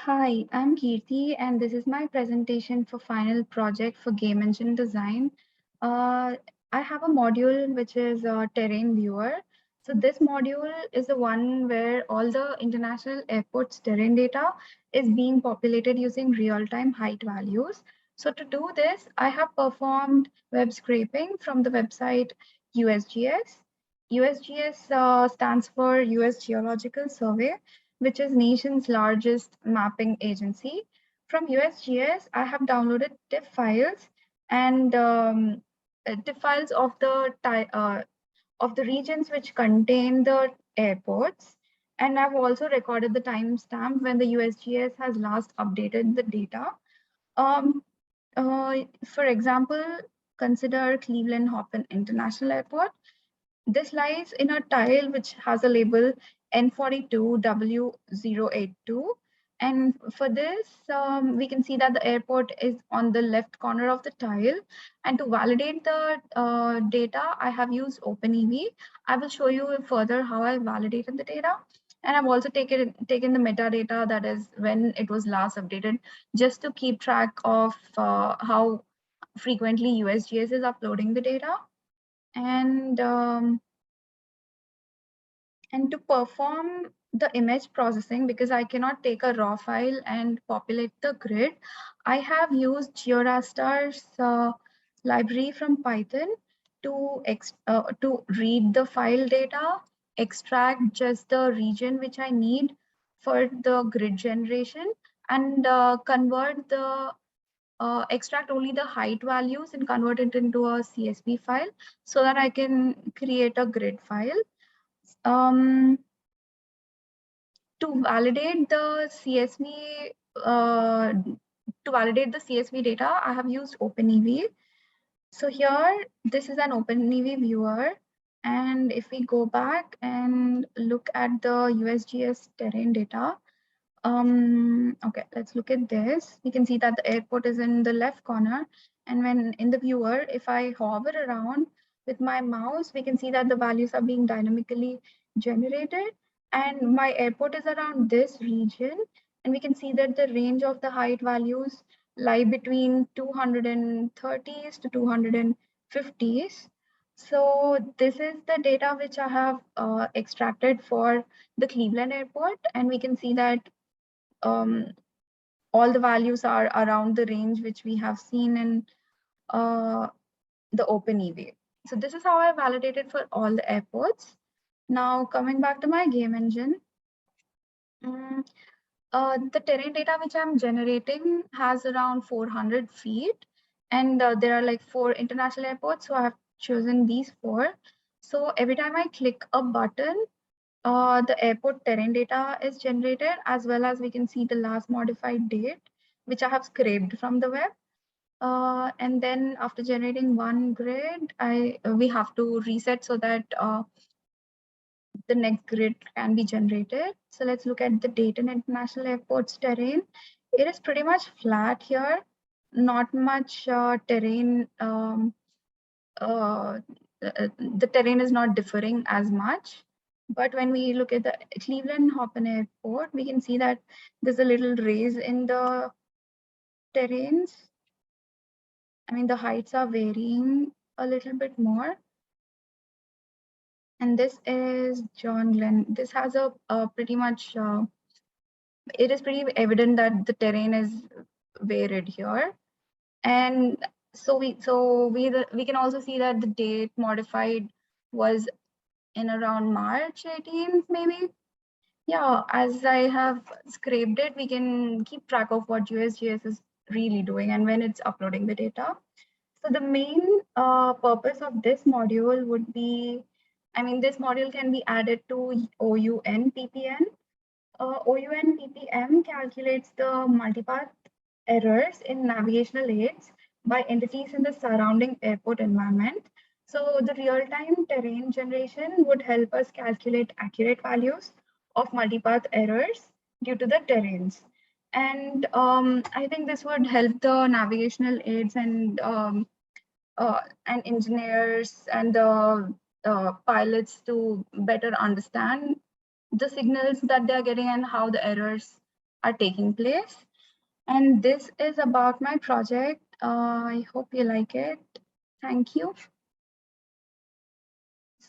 Hi, I'm Kirti, and this is my presentation for final project for game engine design. Uh, I have a module which is a terrain viewer. So this module is the one where all the international airports terrain data is being populated using real-time height values. So to do this, I have performed web scraping from the website USGS. USGS stands for US Geological Survey, which is nation's largest mapping agency. From USGS, I have downloaded TIFF files and TIFF files of the regions which contain the airports. And I've also recorded the timestamp when the USGS has last updated the data. Um, for example, consider Cleveland Hopkins International Airport. This lies in a tile which has a label N42W082. And for this, we can see that the airport is on the left corner of the tile. And to validate the data, I have used OpenEV. I will show you further how I validated the data. And I've also taken the metadata, that is when it was last updated, just to keep track of how frequently USGS is uploading the data. And to perform the image processing, because I cannot take a raw file and populate the grid, I have used GeoRaster's library from Python to read the file data, extract just the region which I need for the grid generation, and extract only the height values and convert it into a CSV file so that I can create a grid file. Um, to validate the CSV, uh, to validate the CSV data, I have used OpenEV. So here, this is an OpenEV viewer. And if we go back and look at the USGS terrain data, okay, let's look at this. We can see that the airport is in the left corner. And when in the viewer, if I hover around with my mouse, we can see that the values are being dynamically generated. And my airport is around this region. And we can see that the range of the height values lie between 230s to 250s. So this is the data which I have extracted for the Cleveland airport. And we can see that um, all the values are around the range which we have seen in uh, the OpenEV. So this is how I validated for all the airports. Now coming back to my game engine, mm, the terrain data which I'm generating has around 400 feet, and there are like 4 international airports, so I have chosen these 4. So every time I click a button, the airport terrain data is generated, as well as we can see the last modified date, which I have scraped from the web. And then after generating one grid, we have to reset so that the next grid can be generated. So let's look at the Dayton International Airport's terrain. It is pretty much flat here, not much terrain. The terrain is not differing as much. But when we look at the Cleveland Hopkins Airport, we can see that there's a little raise in the terrains. I mean, the heights are varying a little bit more. And this is John Glenn. This has a pretty much, it is pretty evident that the terrain is varied here. And we can also see that the date modified was in around March 18th, maybe. Yeah, as I have scraped it, we can keep track of what USGS is really doing and when it's uploading the data. So the main purpose of this module would be, I mean, this module can be added to OUN PPN. OUN PPM calculates the multipath errors in navigational aids by entities in the surrounding airport environment. So the real-time terrain generation would help us calculate accurate values of multipath errors due to the terrains. And I think this would help the navigational aids and engineers and the pilots to better understand the signals that they're getting and how the errors are taking place. And this is about my project. I hope you like it. Thank you.